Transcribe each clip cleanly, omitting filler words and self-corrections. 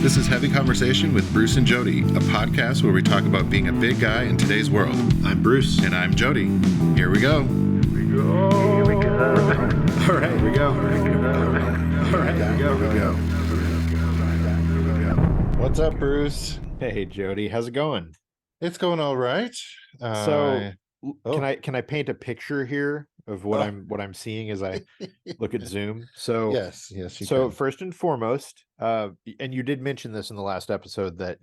This is Heavy Conversation with Bruce and Jody, a podcast where we talk about being a big guy in today's world. I'm Bruce. And I'm Jody. Here we go. All right, here we go. What's up, Bruce? Hey, Jody. How's it going? It's going all right. Can I paint a picture here of what I'm seeing as I look at Zoom? So yes, you so can. first and foremost, and you did mention this in the last episode that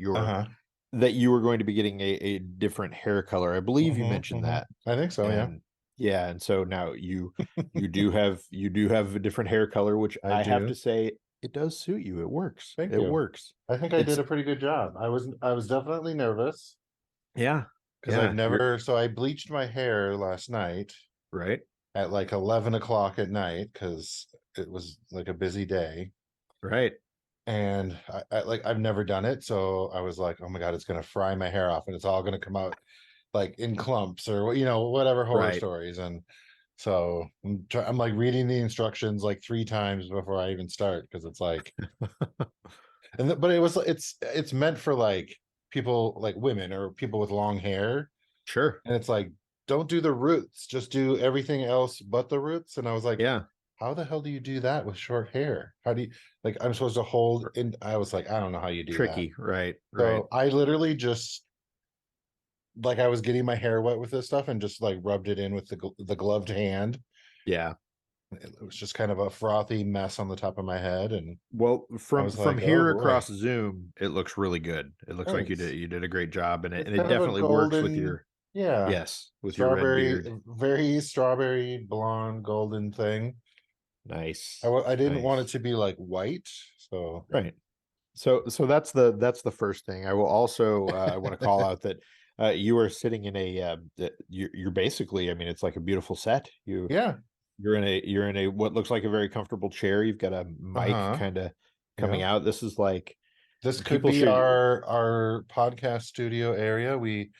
that you were going to be getting a different hair color. I believe you mentioned that. I think so. And, yeah, and so now you do have a different hair color, which I have to say it does suit you. It works. Thank it you. works. I think I did a pretty good job. I was definitely nervous. Yeah. Because I've never, so I bleached my hair last night. Right. At like 11 o'clock at night because it was like a busy day. Right. And I've never done it. So I was like, oh my God, it's going to fry my hair off and it's all going to come out like in clumps or, whatever horror stories. And so I'm like reading the instructions like 3 times before I even start because it's like, but it's meant for like people like women or people with long hair. Sure. And it's like, don't do the roots, just do everything else but the roots. And I was like, yeah, how the hell do you do that with short hair? How do you, like, I'm supposed to hold in? I was like, I don't know how you do tricky. that. Right. So I literally just, like, I was getting my hair wet with this stuff and just like rubbed it in with the gloved hand. Yeah. It was just kind of a frothy mess on the top of my head. And from here across Zoom, it looks really good. It looks like you did a great job, and it definitely works with your with your red beard. Very strawberry blonde golden thing. Nice. I didn't want it to be like white, so right. So that's the first thing. I will also I want to call out that you are sitting in a you're basically, I mean, it's like a beautiful set. You're in a what looks like a very comfortable chair. You've got a mic kind of coming out. This is like this could be our podcast studio area. We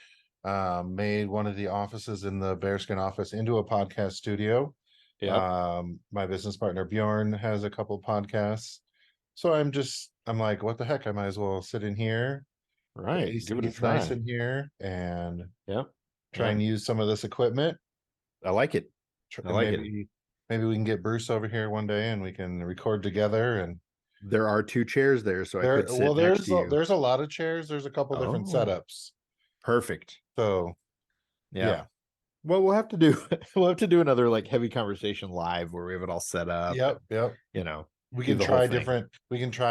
made one of the offices in the Bearskin office into a podcast studio. My business partner Bjorn has a couple podcasts. So I'm like, what the heck? I might as well sit in here. Right. Give it a try. Nice in here and try and use some of this equipment. I like it. Maybe we can get Bruce over here one day and we can record together. And there are 2 chairs there, so I could sit next to you. There's a lot of chairs. There's a couple different setups. Perfect. So yeah. Well, we'll have to do another like heavy conversation live where we have it all set up. Yep. We can try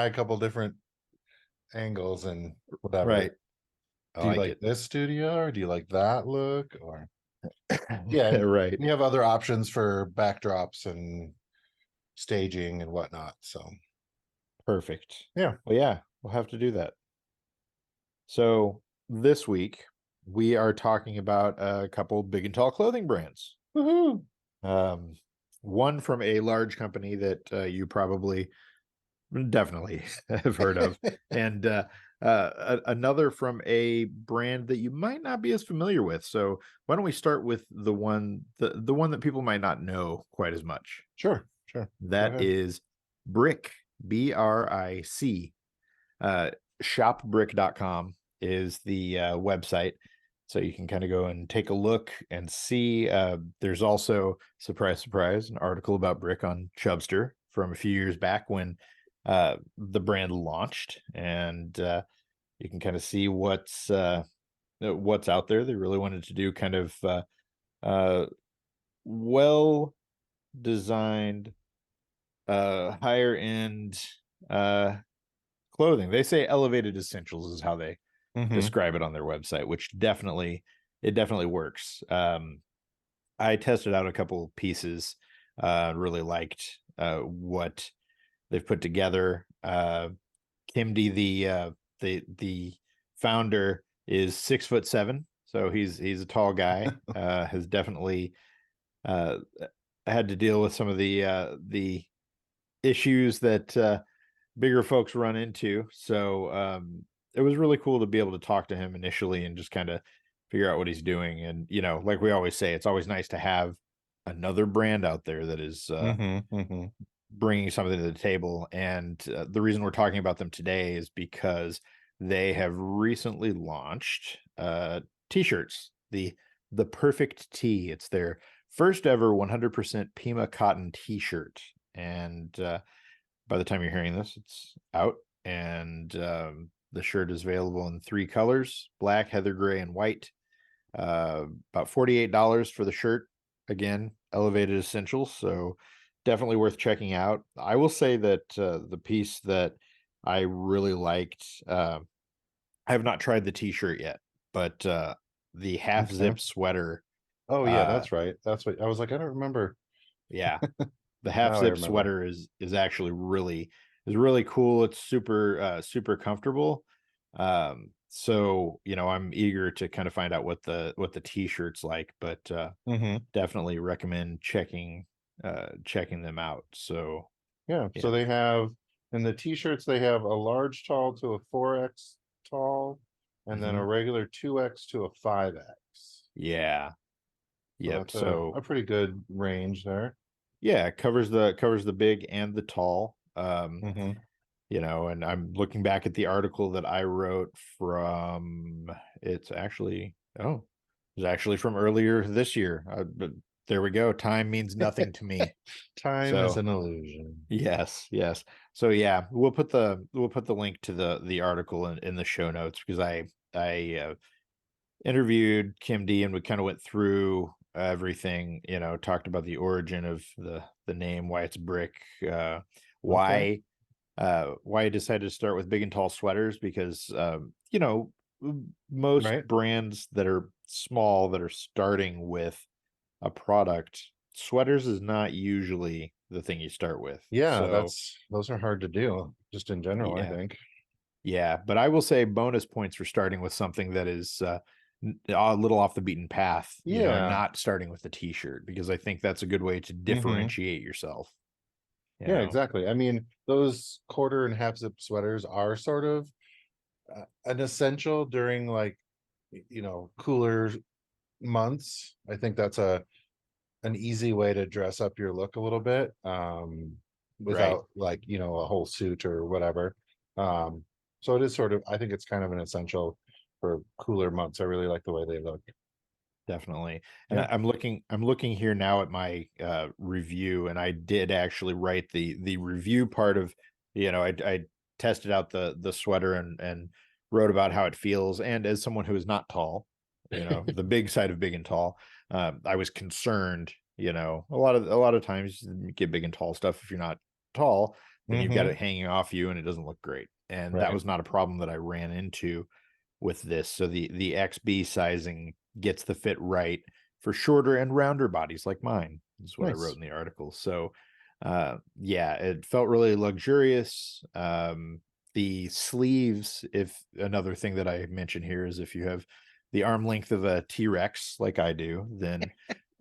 a couple different angles and whatever. Right. Do you like this studio or do you like that look? Or right. You have other options for backdrops and staging and whatnot. So perfect. Yeah. Well, we'll have to do that. So this week we are talking about a couple big and tall clothing brands. Woohoo! One from a large company that you probably definitely have heard of, and another from a brand that you might not be as familiar with. So why don't we start with the one that people might not know quite as much? Sure. That is BRIC, BRIC. Shopbrick.com is the website. So you can kind of go and take a look and see. There's also, surprise, surprise, an article about BRIC on Chubster from a few years back when the brand launched, and you can kind of see what's out there. They really wanted to do kind of well designed, higher end clothing. They say elevated essentials is how they describe it on their website, which definitely works. I tested out a couple pieces, really liked what they've put together. Kimdy, the founder, is 6'7", so he's a tall guy. Has definitely had to deal with some of the issues that bigger folks run into. So it was really cool to be able to talk to him initially and just kind of figure out what he's doing. And, like we always say, it's always nice to have another brand out there that is bringing something to the table. And the reason we're talking about them today is because they have recently launched t-shirts, the perfect tee. It's their first ever 100% Pima cotton t-shirt. And by the time you're hearing this, it's out. And the shirt is available in 3 colors: black, heather gray, and white. About $48 for the shirt. Again, elevated essentials, so definitely worth checking out. I will say that the piece that I really liked, I have not tried the t-shirt yet, but the half Okay. zip sweater, Oh yeah, uh, that's right. That's what I was like. I don't remember. yeah, the half Now I zip remember. sweater is actually really cool. It's super comfortable. So I'm eager to kind of find out what the t-shirt's like, but Hmm. definitely recommend checking them out. So Yeah. yeah. So they have in the t-shirts they have a large tall to a 4X tall, and then a Mhm. regular 2X to a 5X. Yeah. So Yep. that's So a pretty good range there. yeah, it covers the big and the tall. Hmm. And I'm looking back at the article that I wrote from, it's actually, it's actually from earlier this year. But there we go. Time means nothing to me. Time is So an illusion. yes, yes. So yeah, we'll put the link to the article in the show notes, because I interviewed Kim D, and we kind of went through everything, talked about the origin of the name, why it's BRIC, Okay. why why I decided to start with big and tall sweaters, because most Right. brands that are small, that are starting with a product, sweaters is not usually the thing you start with. Yeah, So those are hard to do, just in general, I yeah, think. yeah. But I will say bonus points for starting with something that is a little off the beaten path, and Yeah. not starting with the t-shirt, because I think that's a good way to Hmm. differentiate yourself. You Yeah, know, exactly. I mean, those quarter and half zip sweaters are sort of an essential during like cooler months. I think that's an easy way to dress up your look a little bit, right? without like a whole suit or whatever. um so it is sort of, I think it's kind of an essential for cooler months. I really like the way they look. Definitely. And Yeah. I'm looking here now at my review, and I did actually write the review part of, I tested out the sweater, and wrote about how it feels. And as someone who is not tall, the big side of big and tall, I was concerned, a lot of times you get big and tall stuff, if you're not tall, then you've got Hmm. it hanging off you and it doesn't look great. And that Right. was not a problem that I ran into with this. So the XB sizing gets the fit right for shorter and rounder bodies like mine, is what I wrote Nice. in the article. So yeah, it felt really luxurious. The sleeves, if another thing that I mentioned here is, if you have the arm length of a T-Rex like I do, then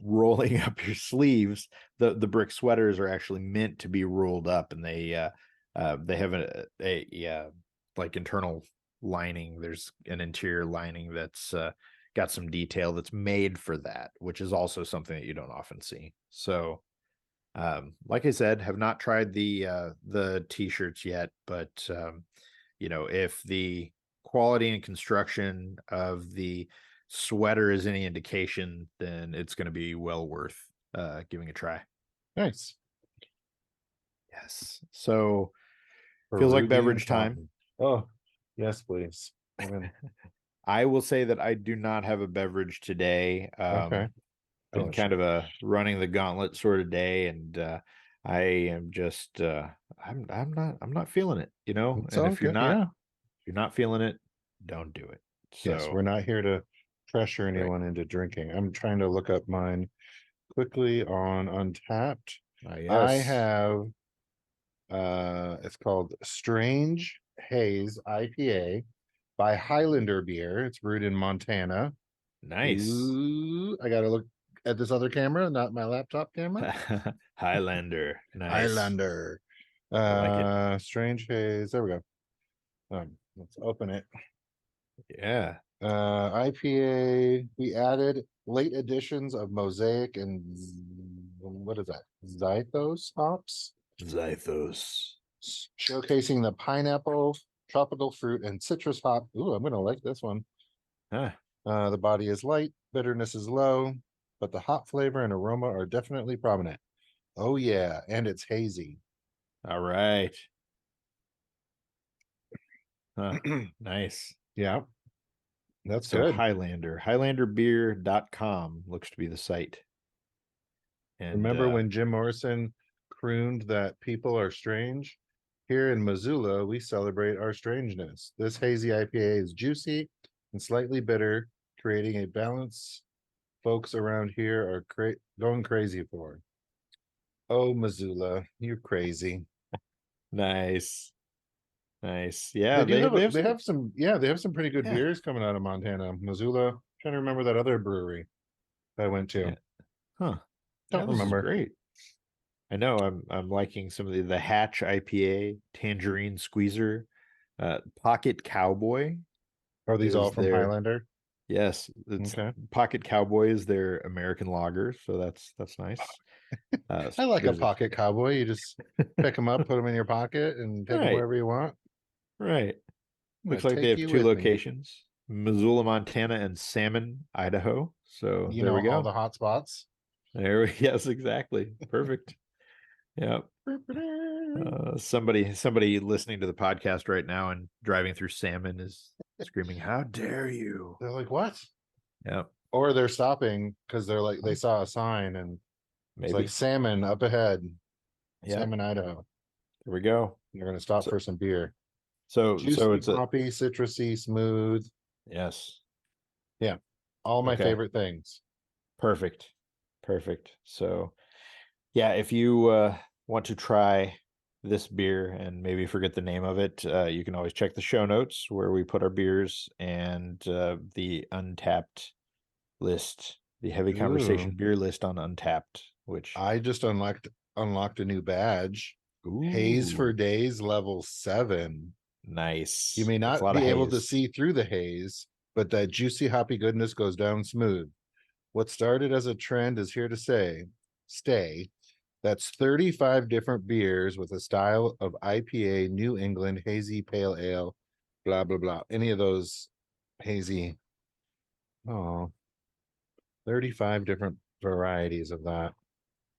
rolling up your sleeves, the BRIC sweaters are actually meant to be rolled up, and they have a like internal lining. There's an interior lining that's got some detail that's made for that, which is also something that you don't often see. So like I said, have not tried the t-shirts yet, but if the quality and construction of the sweater is any indication, then it's going to be well worth giving a try. Nice. Yes. So feels like Peruvian beverage time. cotton. Oh, yes, please. I mean, I will say that I do not have a beverage today. okay. Been Delicious. kind of a running the gauntlet sort of day, and I am just I'm not feeling it, It's and all if you're good. not Yeah. if you're not feeling it, don't do it. Yes, So we're not here to pressure right. anyone into drinking. I'm trying to look up mine quickly on Untapped. I Yes. have it's called Strange Haze IPA by Highlander Beer. It's brewed in Montana. Nice. Ooh, I gotta look at this other camera, not my laptop camera. Highlander. Nice. Highlander. I like it. Strange Haze. There we go. Let's open it. Yeah. IPA. We added late additions of Mosaic and what is that? Zythos hops. Zythos. Showcasing the pineapple, tropical fruit, and citrus hop. Ooh, I'm gonna like this one. Huh. The body is light, bitterness is low, but the hop flavor and aroma are definitely prominent. Oh yeah, and it's hazy. All right. Huh. Nice. Yeah, that's So good. Highlander, highlanderbeer.com looks to be the site. And Remember when Jim Morrison crooned that people are strange? Here in Missoula, we celebrate our strangeness. This hazy IPA is juicy and slightly bitter, creating a balance folks around here are going crazy for. Oh, Missoula, you're crazy. nice. Nice. They Yeah, do have they have they some have some yeah, they have some pretty good yeah. beers coming out of Montana. Missoula. Trying to remember that other brewery I went to. Yeah. Huh. Yeah, Don't this is remember. great. I know I'm liking some of the Hatch IPA, Tangerine Squeezer, Pocket Cowboy Are these all is from their Highlander? yes, it's Okay. Pocket Cowboy is their American lager, so that's nice. I like a There's a pocket cowboy. You just pick them up, put them in your pocket, and take them right, wherever you want. right. I'm gonna Looks like they take have you two with me. locations, Missoula, Montana, and Salmon, Idaho. So You there know we all go. the hot spots. There we yes, exactly. Perfect. Yeah. Somebody listening to the podcast right now and driving through Salmon is screaming, "How dare you!" They're like, what? Yeah, Or they're stopping because they're like they saw a sign and it's like maybe. salmon up ahead, Yeah, Salmon, Idaho. there we go. They're gonna stop So, for some beer. so Juicy, it's a poppy, citrusy, smooth. yes. Yeah, all my Okay, favorite things. perfect, perfect. So yeah, if you want to try this beer and maybe forget the name of it, you can always check the show notes where we put our beers and the Untapped list, the heavy Ooh, conversation beer list on Untapped, which I just unlocked a new badge. Haze for ooh, Days level 7. You nice. may That's a not lot of be able to haze. see through the haze, but that juicy hoppy goodness goes down smooth. What started as a trend is here to stay. That's 35 different beers with a style of IPA, New England, hazy pale ale, blah, blah, blah. Any of those hazy. Oh, 35 different varieties of that.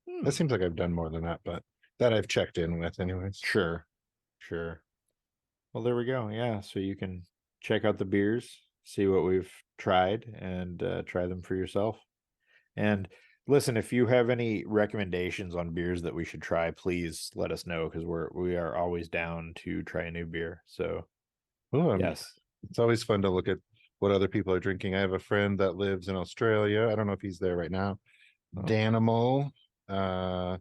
That Hmm. seems like I've done more than that, but that I've checked in with, anyways. Sure, sure. Well, there we go. Yeah, so you can check out the beers, see what we've tried, and try them for yourself. And listen, if you have any recommendations on beers that we should try, please let us know because we are always down to try a new beer. So Oh, yes. it's always fun to look at what other people are drinking. I have a friend that lives in Australia. I don't know if he's there right now. Oh, Danimal, uh,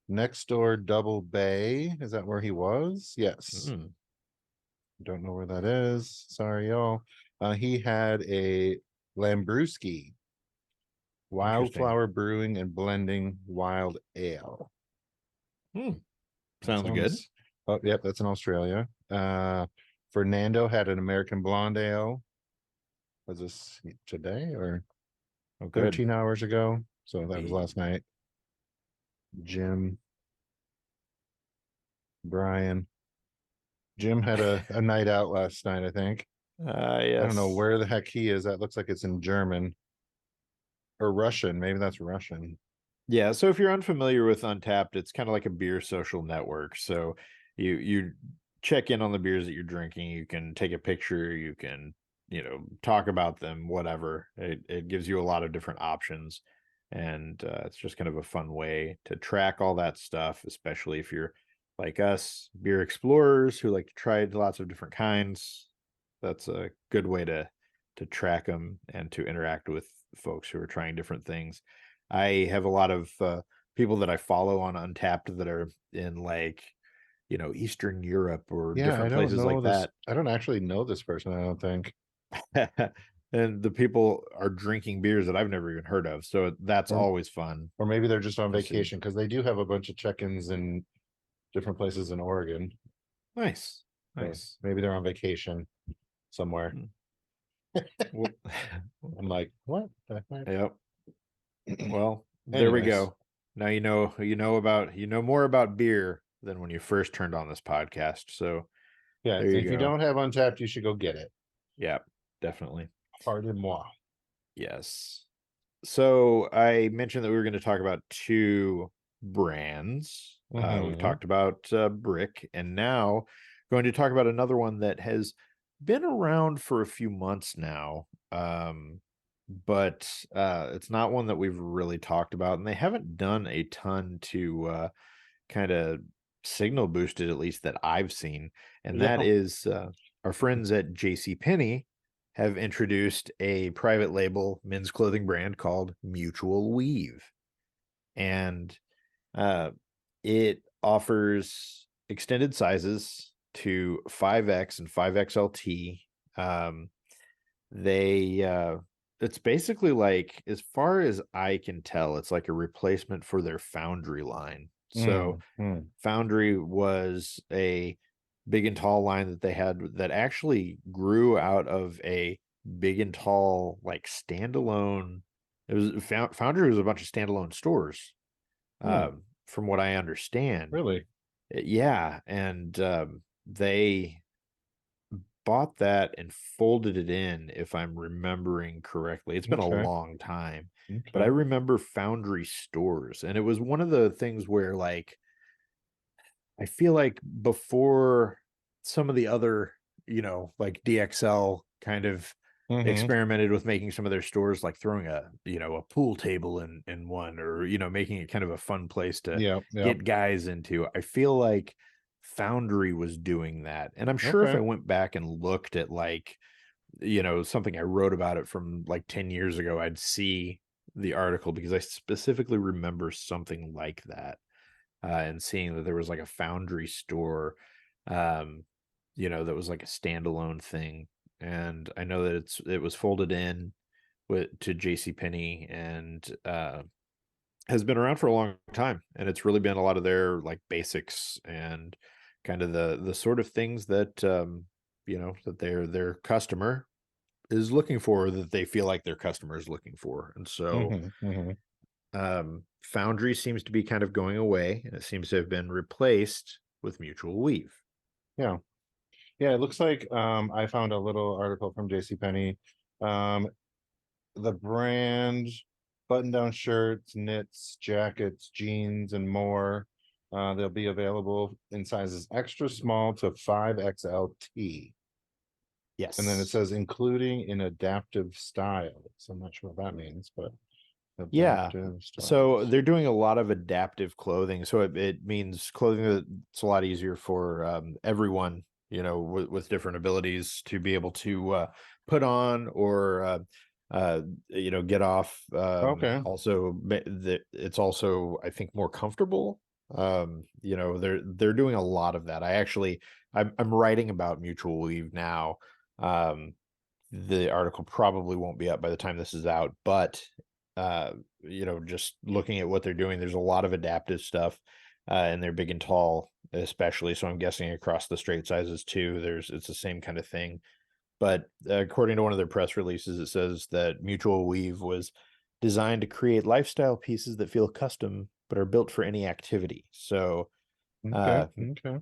next door Double Bay. Is that where he was? Yes. mm, Don't know where that is. Sorry, y'all. He had a Lambrusky, interesting. Wildflower Brewing and Blending Wild Ale. Hmm, That sounds good. sounds. Oh, yep, that's in Australia. Fernando had an American Blonde Ale. Was this today or Oh, good. 13 hours ago? So that was Hey. last night. Jim, Brian. Jim had a night out last night, I think. I don't know Yes. where the heck he is. That looks like it's in German or Russian. Maybe that's Russian. Yeah, so if you're unfamiliar with Untapped, it's kind of like a beer social network. So you check in on the beers that you're drinking, you can take a picture, you can, talk about them, whatever. It gives you a lot of different options. And it's just kind of a fun way to track all that stuff, especially if you're like us, beer explorers who like to try lots of different kinds. That's a good way to track them and to interact with folks who are trying different things. I have a lot of people that I follow on Untapped that are in like, Eastern Europe or Yeah, I different don't places know like this. that. I don't actually know this person, I don't think. And the people are drinking beers that I've never even heard of. So that's Or, always fun or maybe they're just on to see. vacation because they do have a bunch of check-ins in different places in Oregon. Nice. So Nice. maybe they're on vacation somewhere. Hmm. Well, I'm like, what the heck? yep. Well, there we Anyways, go. Now you know more about beer than when you first turned on this podcast. So Yeah, there you if you go. don't have Untapped, you should go get it. Yeah, definitely. Pardon moi. Yes. So I mentioned that we were going to talk about two brands. We've Mm-hmm. talked about BRIC, and now going to talk about another one that has been around for a few months now. But it's not one that we've really talked about, and they haven't done a ton to kind of signal boosted, at least that I've seen. And that Yeah. is our friends at JCPenney have introduced a private label men's clothing brand called Mutual Weave. And uh, it offers extended sizes to 5X and 5XLT. Um, it's basically like, as far as I can tell, it's like a replacement for their Foundry line. So Mm-hmm. Foundry was a big and tall line that they had that actually grew out of a big and tall, like, standalone. It was Foundry was a bunch of standalone stores, from what I understand. Really? Yeah, and they bought that and folded it in, if I'm remembering correctly. It's been a Okay. long time, but I Okay. remember Foundry stores, and it was one of the things where, like, I feel like before some of the other, like DXL kind of Mm-hmm. experimented with making some of their stores, like throwing a pool table in one, or making it kind of a fun place to Yep. Yep. get guys into. I feel like Foundry was doing that. And I'm sure if I Okay. went back and looked at, like, something I wrote about it from like 10 years ago, I'd see the article, because I specifically remember something like that, and seeing that there was like a Foundry store, um, that was like a standalone thing. And I know that it was folded in to JCPenney, and has been around for a long time. And it's really been a lot of their, like, basics and kind of the sort of things that that their customer is looking for, that they feel like their customer is looking for. And so Mm-hmm. Mm-hmm. Foundry seems to be kind of going away, and it seems to have been replaced with Mutual Weave. Yeah. Yeah, it looks like I found a little article from JCPenney. Um, the brand button-down shirts, knits, jackets, jeans, and more. They'll be available in sizes extra small to 5XLT. And then it Yes. says including in adaptive styles. I'm not sure what that means, but Yeah. adaptive So styles. they're doing a lot of adaptive clothing. So it means clothing that's a lot easier for everyone, with different abilities, to be able to put on, or get off. Okay. Also, it's also, I think, more comfortable. They're doing a lot of that. I'm writing about Mutual Weave now. Um, the article probably won't be up by the time this is out, but just looking at what they're doing, there's a lot of adaptive stuff, and they're big and tall, especially. So I'm guessing across the straight sizes too. It's the same kind of thing. But according to one of their press releases, it says that Mutual Weave was designed to create lifestyle pieces that feel custom but are built for any activity. So Okay. uh, Okay.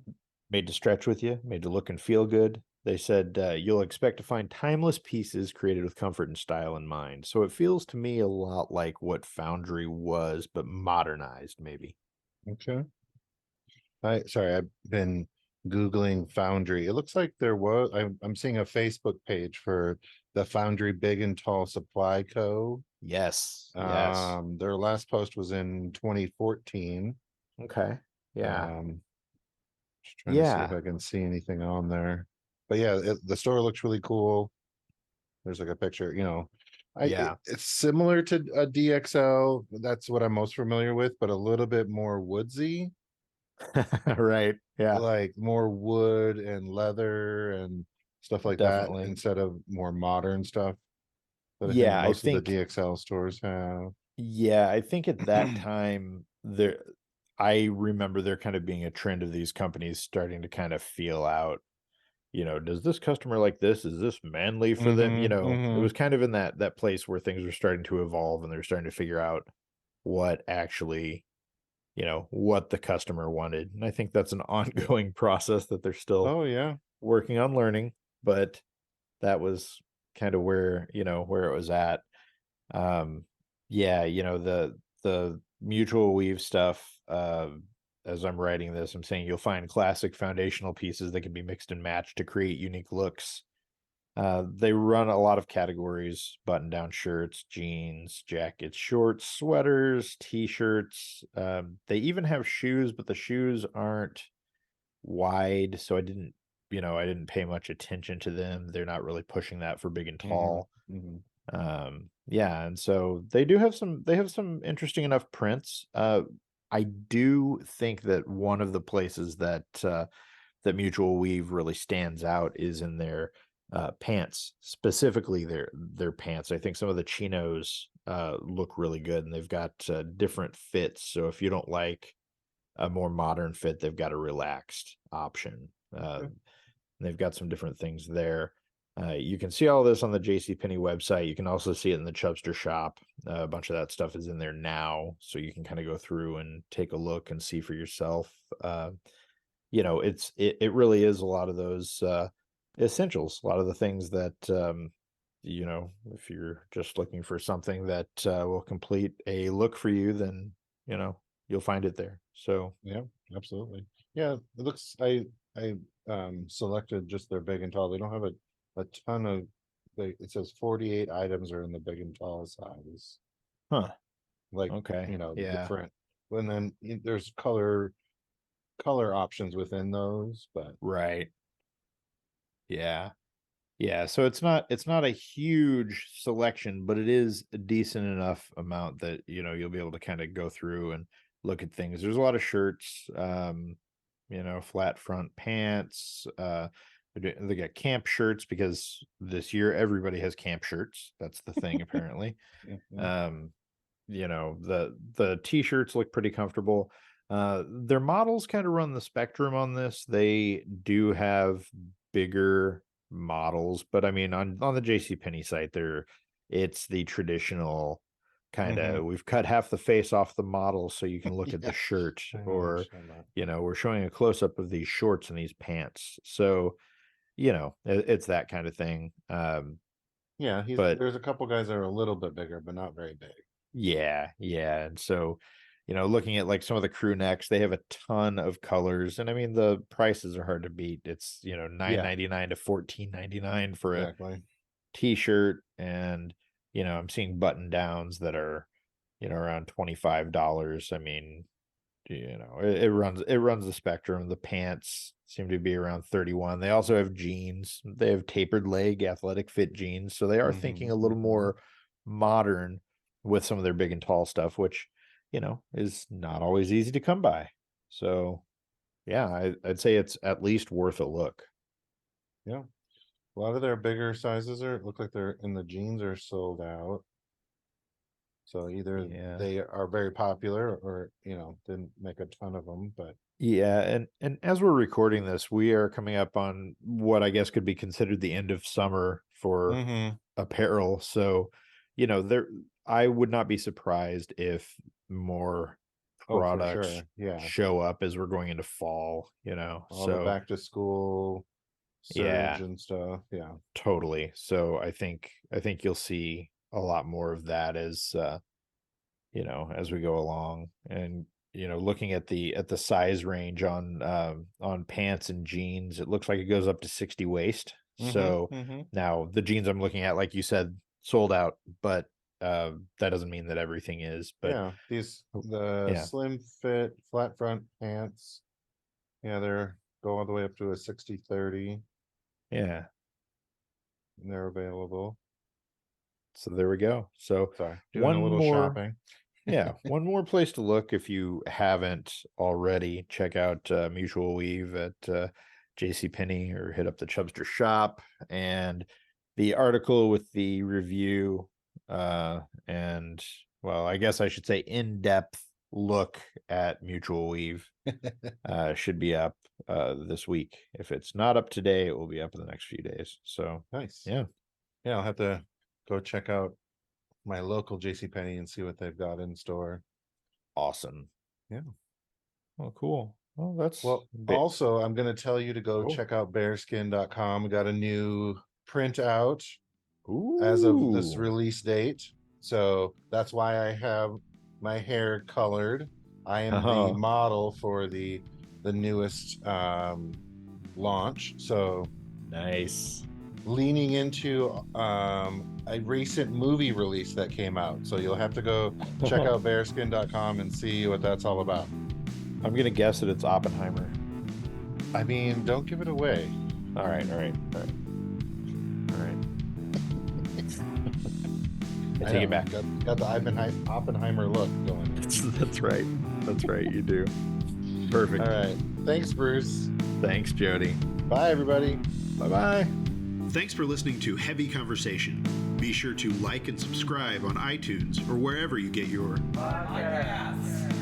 made to stretch with you, made to look and feel good. They said you'll expect to find timeless pieces created with comfort and style in mind. So it feels to me a lot like what Foundry was, but modernized, maybe. Okay. I've been Googling Foundry. It looks like I'm seeing a Facebook page for the Foundry Big and Tall Supply Co. Yes. Yes. Their last post was in 2014. Okay. Yeah. Um, just trying to see if Yeah. I can see anything on there. But yeah, the store looks really cool. There's like a picture, Yeah. it's similar to a DXL. That's what I'm most familiar with, but a little bit more woodsy, Right. Yeah. like more wood and leather and stuff like that, Definitely. instead of more modern stuff that I think Yeah. I most of the think, DXL stores have. yeah, I think at that time I remember there kind of being a trend of these companies starting to kind of feel out, does this customer like this? Is this manly for them? Mm-hmm. It Mm-hmm. was kind of in that place where things were starting to evolve, and they're starting to figure out what actually, what the customer wanted. And I think that's an ongoing process that they're still Oh yeah. working on learning, but that was kind of where it was at. Um, yeah, the mutual weave stuff, as I'm writing this, I'm saying you'll find classic foundational pieces that can be mixed and matched to create unique looks. They run a lot of categories: button down shirts, jeans, jackets, shorts, sweaters, t-shirts. They even have shoes, but the shoes aren't wide, so I didn't pay much attention to them. They're not really pushing that for big and Mm-hmm. tall. Mm-hmm. Yeah, and so they have some interesting enough prints. I do think that one of the places that Mutual Weave really stands out is in their pants, specifically their pants. I think some of the chinos look really good, and they've got different fits. So if you don't like a more modern fit, they've got a relaxed option. Okay. They've got some different things there. You can see all this on the JCPenney website. You can also see it in the Chubster shop. A bunch of that stuff is in there now, so you can kind of go through and take a look and see for yourself. It really is a lot of those essentials, a lot of the things that if you're just looking for something that will complete a look for you, then you know you'll find it there. So Yeah, absolutely. Yeah, it looks I selected just their big and tall. They don't have a ton of it says 48 items are in the big and tall size. huh. Like, Okay. the Yeah. different, and then there's color options within those, but Right. Yeah. Yeah, so it's not a huge selection, but it is a decent enough amount that, you'll be able to kind of go through and look at things. There's a lot of shirts, flat front pants, they got camp shirts because this year everybody has camp shirts. That's the thing apparently. yeah, yeah. Um, the t-shirts look pretty comfortable. Their models kind of run the spectrum on this. They do have bigger models, but I mean on the JCPenney site it's the traditional kind Mm-hmm. of, we've cut half the face off the model so you can look at Yeah, the shirt, I or understand that. we're showing a close up of these shorts and these pants. So it's that kind of thing. Yeah, But there's a couple guys that are a little bit bigger, but not very big. yeah, yeah. And so, looking at like some of the crew necks, they have a ton of colors. And I mean the prices are hard to beat. It's, Yeah, 9.99 to 14.99 for a exactly. t-shirt. And, I'm seeing button downs that are, around $25. I mean, it runs the spectrum. The pants seem to be around 31. They also have jeans. They have tapered leg athletic fit jeans, so they are Mm-hmm. thinking a little Mm-hmm. more modern with some of their big and tall stuff, which is not always easy to come by. So yeah, I'd say it's at least worth a look. Yeah. A lot of their bigger sizes look like they're in the jeans are sold out. So either Yeah. they are very popular or, didn't make a ton of them, but Yeah, and as we're recording this, we are coming up on what I guess could be considered the end of summer for mm-hmm. apparel. So, there I would not be surprised if more Oh, for products sure. Yeah. show up as we're going into fall, All the So, back to school surge yeah, and stuff. Yeah. totally. So I think you'll see a lot more of that as we go along. And looking at the size range on pants and jeans, it looks like it goes up to 60 waist. Mm-hmm. So Mm-hmm. now the jeans I'm looking at, like you said, sold out, but that doesn't mean that everything is. But Yeah. oh, The yeah, slim fit flat front pants. Yeah, they're go all the way up to a 60/30, yeah, and they're available. so there we go. So Sorry, doing a one little more shopping. yeah, one more place to look if you haven't already. Check out Mutual Weave at JCPenney, or hit up the Chubster shop, and the article with the review, and, well, I guess I should say in-depth look at Mutual Weave should be up this week. If it's not up today, it will be up in the next few days. So Nice. yeah, Yeah, I'll have to go check out my local JCPenney and see what they've got in store. awesome. Yeah. Oh, cool. Oh, that's Well, also, I'm going to tell you to go Cool. check out bearskin.com. We got a new print out as of this Ooh. release date. So that's why I have my hair colored. I am the model for the newest launch. So Nice. leaning into a recent movie release that came out. So you'll have to go check out bearskin.com and see what that's all about. I'm gonna guess that it's Oppenheimer. I mean, don't give it away. All right. I take it back. Got the Oppenheimer look going. That's right. You do. Perfect. All right. Thanks, Bruce. Thanks, Jody. Bye, everybody. Bye-bye. Thanks for listening to Heavy Conversation. Be sure to like and subscribe on iTunes or wherever you get your podcasts.